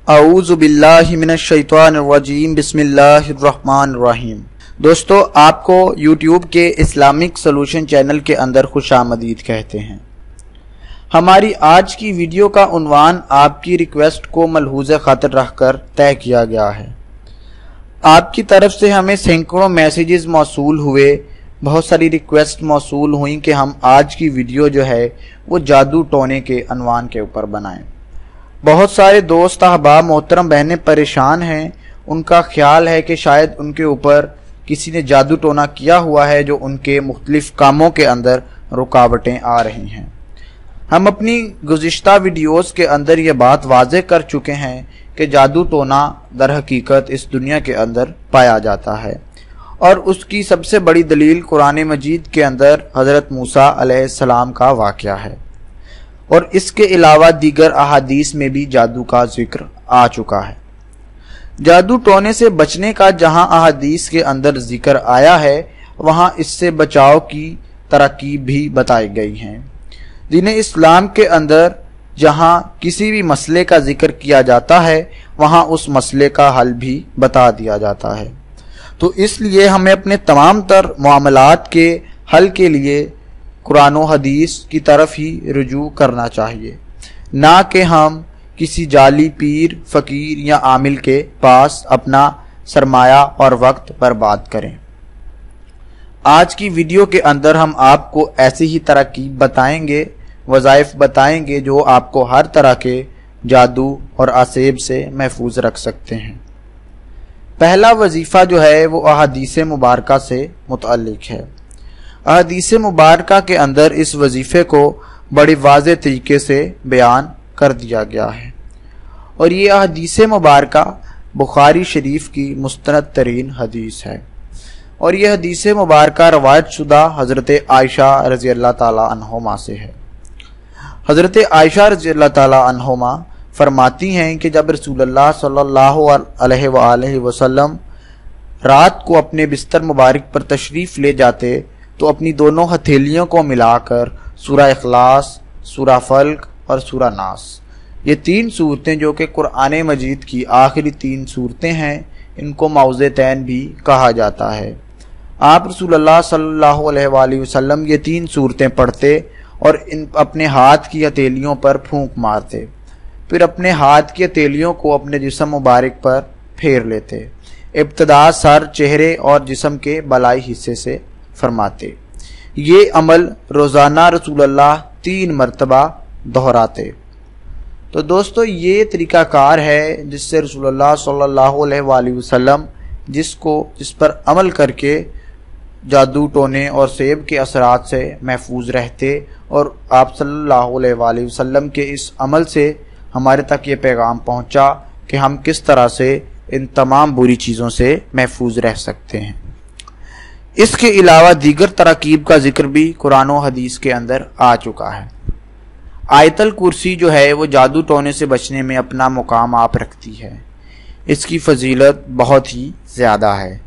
اعوذ باللہ من الشیطان الرجیم بسم اللہ الرحمن الرحیم۔ دوستو، آپ کو یوٹیوب کے اسلامک سولوشن چینل کے اندر خوش آمدید کہتے ہیں۔ ہماری آج کی ویڈیو کا عنوان آپ کی ریکویسٹ کو ملحوظ خاطر رکھ کر طے کیا گیا ہے۔ آپ کی طرف سے ہمیں سینکڑوں میسیجز موصول ہوئے، بہت ساری ریکویسٹ موصول ہوئیں کہ ہم آج کی ویڈیو جو ہے وہ جادو ٹونے کے عنوان کے اوپر بنائیں۔ بہت سارے دوست احباب محترم بہنیں پریشان ہیں، ان کا خیال ہے کہ شاید ان کے اوپر کسی نے جادو ٹونا کیا ہوا ہے جو ان کے مختلف کاموں کے اندر رکاوٹیں آ رہی ہیں۔ ہم اپنی گزشتہ ویڈیوز کے اندر یہ بات واضح کر چکے ہیں کہ جادو ٹونا در حقیقت اس دنیا کے اندر پایا جاتا ہے، اور اس کی سب سے بڑی دلیل قرآن مجید کے اندر حضرت موسیٰ علیہ السلام کا واقعہ ہے، اور اس کے علاوہ دیگر احادیث میں بھی جادو کا ذکر آ چکا ہے۔ جادو ٹونے سے بچنے کا جہاں احادیث کے اندر ذکر آیا ہے، وہاں اس سے بچاؤ کی تراکیب بھی بتائی گئی ہیں۔ دین اسلام کے اندر جہاں کسی بھی مسئلے کا ذکر کیا جاتا ہے، وہاں اس مسئلے کا حل بھی بتا دیا جاتا ہے۔ تو اس لیے ہمیں اپنے تمام تر معاملات کے حل کے لیے قرآن و حدیث کی طرف ہی رجوع کرنا چاہیے، نہ کہ ہم کسی جعلی پیر، فقیر یا عامل کے پاس اپنا سرمایہ اور وقت برباد کریں۔ آج کی ویڈیو کے اندر ہم آپ کو ایسی ہی تراکیب بتائیں گے، وظائف بتائیں گے جو آپ کو ہر طرح کے جادو اور آسیب سے محفوظ رکھ سکتے ہیں۔ پہلا وظیفہ جو ہے وہ احادیث مبارکہ سے متعلق ہے۔ احادیث مبارکہ کے اندر اس وظیفے کو بڑی واضح طریقے سے بیان کر دیا گیا ہے، اور یہ احادیث مبارکہ بخاری شریف کی مستند ترین حدیث ہے، اور یہ حدیث مبارکہ روایت شدہ حضرت عائشہ رضی اللہ تعالی عنہما سے ہے۔ حضرت عائشہ رضی اللہ تعالی عنہما فرماتی ہیں کہ جب رسول اللہ صلی اللہ علیہ وآلہ وسلم رات کو اپنے بستر مبارک پر تشریف لے جاتے تو اپنی دونوں ہتھیلیوں کو ملا کر سورہ اخلاص، سورہ فلق اور سورہ ناس، یہ تین صورتیں جو کہ قرآن مجید کی آخری تین صورتیں ہیں، ان کو معوذتین بھی کہا جاتا ہے۔ آپ رسول اللہ صلی اللہ علیہ وآلہ وسلم یہ تین صورتیں پڑھتے اور اپنے ہاتھ کی ہتھیلیوں پر پھونک مارتے، پھر اپنے ہاتھ کی ہتھیلیوں کو اپنے جسم مبارک پر پھیر لیتے، ابتدا سر، چہرے اور جسم کے بالائی حصے سے فرماتے۔ یہ عمل روزانہ رسول اللہ 3 مرتبہ دہراتے۔ تو دوستو، یہ طریقہ کار ہے جس سے رسول اللہ صلی اللہ علیہ وآلہ وسلم جس پر عمل کر کے جادو ٹونے اور سیب کے اثرات سے محفوظ رہتے، اور آپ صلی اللہ علیہ وآلہ وسلم کے اس عمل سے ہمارے تک یہ پیغام پہنچا کہ ہم کس طرح سے ان تمام بری چیزوں سے محفوظ رہ سکتے ہیں۔ اس کے علاوہ دیگر تراکیب کا ذکر بھی قرآن و حدیث کے اندر آ چکا ہے۔ آیت الکرسی جو ہے وہ جادو ٹونے سے بچنے میں اپنا مقام آپ رکھتی ہے، اس کی فضیلت بہت ہی زیادہ ہے۔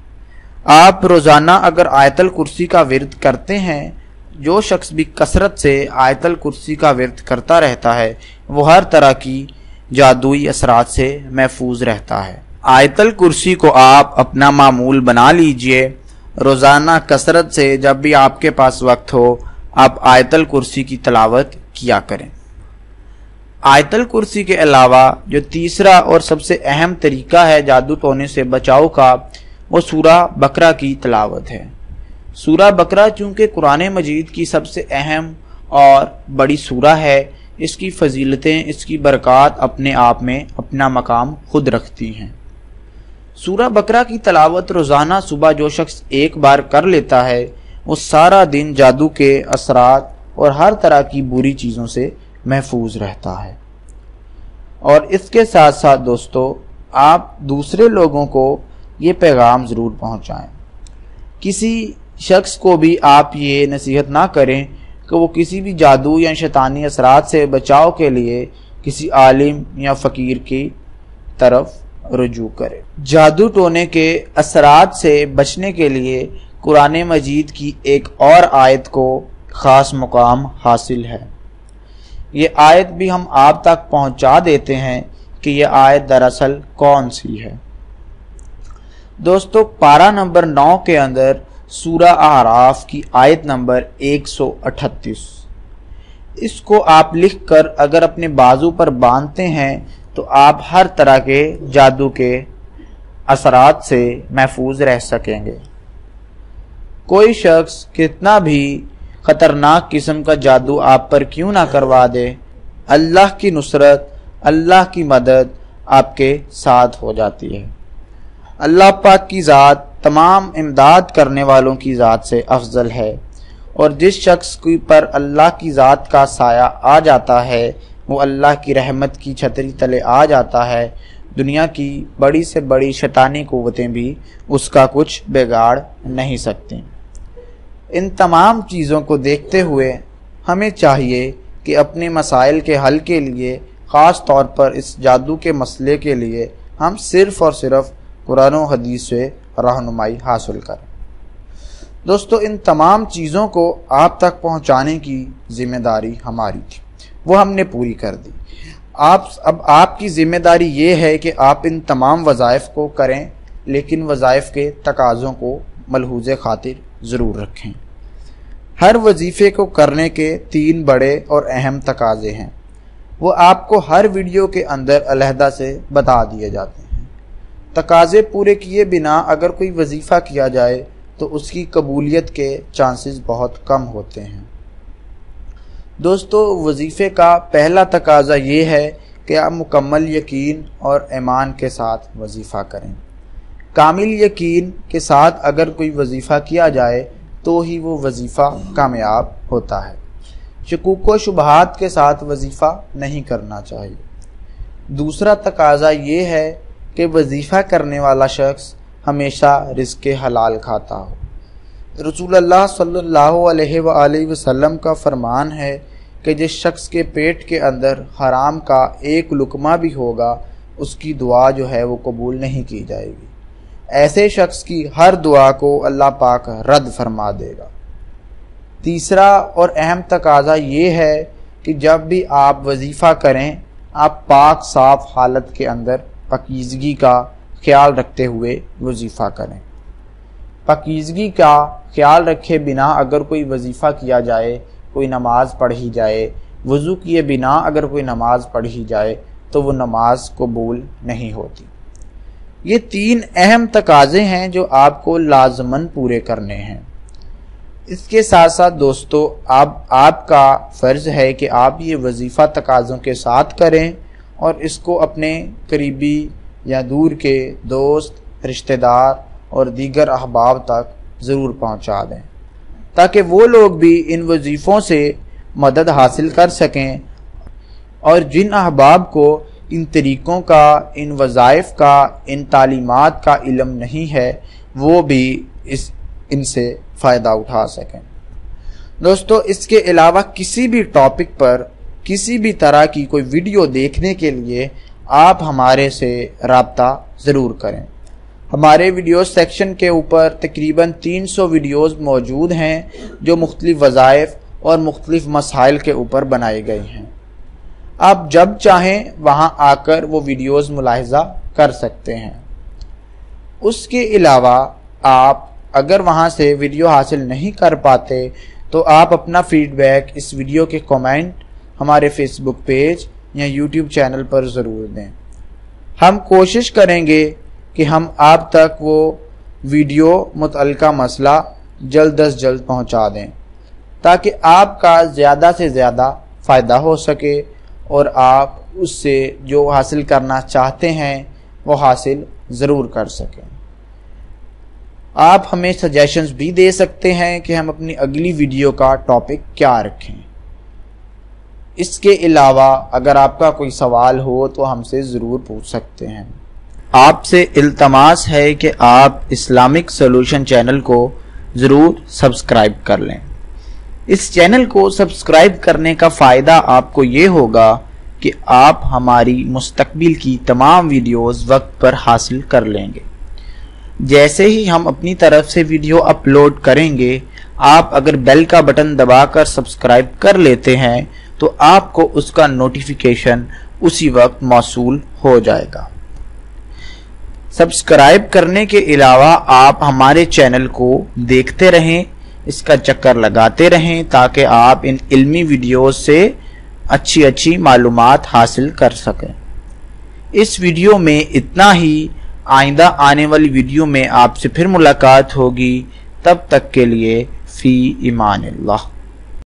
آپ روزانہ اگر آیت الکرسی کا ورد کرتے ہیں، جو شخص بھی کثرت سے آیت الکرسی کا ورد کرتا رہتا ہے وہ ہر طرح کی جادوئی اثرات سے محفوظ رہتا ہے۔ آیت الکرسی کو آپ اپنا معمول بنا لیجئے، روزانہ کثرت سے جب بھی آپ کے پاس وقت ہو آپ آیت الکرسی کی تلاوت کیا کریں۔ آیت الکرسی کے علاوہ جو تیسرا اور سب سے اہم طریقہ ہے جادو ٹونے سے بچاؤ کا، وہ سورہ بقرہ کی تلاوت ہے۔ سورہ بقرہ چونکہ قرآن مجید کی سب سے اہم اور بڑی سورہ ہے، اس کی فضیلتیں، اس کی برکات اپنے آپ میں اپنا مقام خود رکھتی ہیں۔ سورہ بقرہ کی تلاوت روزانہ صبح جو شخص ایک بار کر لیتا ہے، وہ سارا دن جادو کے اثرات اور ہر طرح کی بری چیزوں سے محفوظ رہتا ہے۔ اور اس کے ساتھ ساتھ دوستو، آپ دوسرے لوگوں کو یہ پیغام ضرور پہنچائیں۔ کسی شخص کو بھی آپ یہ نصیحت نہ کریں کہ وہ کسی بھی جادو یا شیطانی اثرات سے بچاؤ کے لیے کسی عالم یا فقیر کی طرف رجوع کرے۔ جادو ٹونے کے اثرات سے بچنے کے لیے قرآن مجید کی ایک اور آیت کو خاص مقام حاصل ہے۔ یہ آیت بھی ہم آپ تک پہنچا دیتے ہیں کہ یہ آیت دراصل کون سی ہے۔ دوستو پارہ نمبر 9 کے اندر سورہ اعراف کی آیت نمبر 138، اس کو آپ لکھ کر اگر اپنے بازو پر باندھتے ہیں تو آپ ہر طرح کے جادو کے اثرات سے محفوظ رہ سکیں گے۔ کوئی شخص کتنا بھی خطرناک قسم کا جادو آپ پر کیوں نہ کروا دے، اللہ کی نصرت، اللہ کی مدد آپ کے ساتھ ہو جاتی ہے۔ اللہ پاک کی ذات تمام امداد کرنے والوں کی ذات سے افضل ہے، اور جس شخص پر اللہ کی ذات کا سایہ آ جاتا ہے وہ اللہ کی رحمت کی چھتری تلے آ جاتا ہے۔ دنیا کی بڑی سے بڑی شیطانی قوتیں بھی اس کا کچھ بگاڑ نہیں سکتی۔ ان تمام چیزوں کو دیکھتے ہوئے ہمیں چاہیے کہ اپنے مسائل کے حل کے لیے، خاص طور پر اس جادو کے مسئلے کے لیے، ہم صرف اور صرف قرآن و حدیث سے رہنمائی حاصل کریں۔ دوستو ان تمام چیزوں کو آپ تک پہنچانے کی ذمہ داری ہماری تھی، وہ ہم نے پوری کر دی۔ اب آپ کی ذمہ داری یہ ہے کہ آپ ان تمام وظائف کو کریں، لیکن وظائف کے تقاضوں کو ملحوظ خاطر ضرور رکھیں۔ ہر وظیفے کو کرنے کے 3 بڑے اور اہم تقاضے ہیں، وہ آپ کو ہر ویڈیو کے اندر علیحدہ سے بتا دیے جاتے ہیں۔ تقاضے پورے کیے بنا اگر کوئی وظیفہ کیا جائے تو اس کی قبولیت کے چانسز بہت کم ہوتے ہیں۔ دوستو وظیفے کا پہلا تقاضا یہ ہے کہ آپ مکمل یقین اور ایمان کے ساتھ وظیفہ کریں۔ کامل یقین کے ساتھ اگر کوئی وظیفہ کیا جائے تو ہی وہ وظیفہ کامیاب ہوتا ہے۔ شکوک و شبہات کے ساتھ وظیفہ نہیں کرنا چاہیے۔ دوسرا تقاضا یہ ہے کہ وظیفہ کرنے والا شخص ہمیشہ رزق حلال کھاتا ہو۔ رسول اللہ صلی اللہ علیہ وآلہ وسلم کا فرمان ہے کہ جس شخص کے پیٹ کے اندر حرام کا ایک لقمہ بھی ہوگا اس کی دعا جو ہے وہ قبول نہیں کی جائے گی۔ ایسے شخص کی ہر دعا کو اللہ پاک رد فرما دے گا۔ تیسرا اور اہم تقاضا یہ ہے کہ جب بھی آپ وظیفہ کریں آپ پاک صاف حالت کے اندر پاکیزگی کا خیال رکھتے ہوئے وظیفہ کریں۔ پاکیزگی کا خیال رکھے بنا اگر کوئی وظیفہ کیا جائے، کوئی نماز پڑھی جائے، وضو کیے بنا اگر کوئی نماز پڑھی جائے تو وہ نماز قبول نہیں ہوتی۔ یہ 3 اہم تقاضے ہیں جو آپ کو لازماً پورے کرنے ہیں۔ اس کے ساتھ ساتھ دوستو آپ کا فرض ہے کہ آپ یہ وظیفہ تقاضوں کے ساتھ کریں اور اس کو اپنے قریبی یا دور کے دوست، رشتہ دار اور دیگر احباب تک ضرور پہنچا دیں تاکہ وہ لوگ بھی ان وظیفوں سے مدد حاصل کر سکیں، اور جن احباب کو ان طریقوں کا، ان وظائف کا، ان تعلیمات کا علم نہیں ہے وہ بھی ان سے فائدہ اٹھا سکیں۔ دوستو اس کے علاوہ کسی بھی ٹاپک پر کسی بھی طرح کی کوئی ویڈیو دیکھنے کے لیے آپ ہمارے سے رابطہ ضرور کریں۔ ہمارے ویڈیو سیکشن کے اوپر تقریباً 300 ویڈیوز موجود ہیں جو مختلف وظائف اور مختلف مسائل کے اوپر بنائے گئے ہیں۔ آپ جب چاہیں وہاں آ کر وہ ویڈیوز ملاحظہ کر سکتے ہیں۔ اس کے علاوہ آپ اگر وہاں سے ویڈیو حاصل نہیں کر پاتے تو آپ اپنا فیڈ بیک اس ویڈیو کے کمنٹ ہمارے فیس بک پیج یا یوٹیوب چینل پر ضرور دیں۔ ہم کوشش کریں گے کہ ہم آپ تک وہ ویڈیو متعلقہ مسئلہ جلد از جلد پہنچا دیں تاکہ آپ کا زیادہ سے زیادہ فائدہ ہو سکے اور آپ اس سے جو حاصل کرنا چاہتے ہیں وہ حاصل ضرور کر سکیں۔ آپ ہمیں سجیشنز بھی دے سکتے ہیں کہ ہم اپنی اگلی ویڈیو کا ٹاپک کیا رکھیں۔ اس کے علاوہ اگر آپ کا کوئی سوال ہو تو ہم سے ضرور پوچھ سکتے ہیں۔ آپ سے التماس ہے کہ آپ اسلامک سولوشن چینل کو ضرور سبسکرائب کر لیں۔ اس چینل کو سبسکرائب کرنے کا فائدہ آپ کو یہ ہوگا کہ آپ ہماری مستقبل کی تمام ویڈیوز وقت پر حاصل کر لیں گے۔ جیسے ہی ہم اپنی طرف سے ویڈیو اپلوڈ کریں گے، آپ اگر بیل کا بٹن دبا کر سبسکرائب کر لیتے ہیں تو آپ کو اس کا نوٹیفیکیشن اسی وقت موصول ہو جائے گا۔ سبسکرائب کرنے کے علاوہ آپ ہمارے چینل کو دیکھتے رہیں، اس کا چکر لگاتے رہیں تاکہ آپ ان علمی ویڈیوز سے اچھی معلومات حاصل کر سکیں۔ اس ویڈیو میں اتنا ہی، آئندہ آنے والی ویڈیو میں آپ سے پھر ملاقات ہوگی، تب تک کے لیے فی امان اللہ۔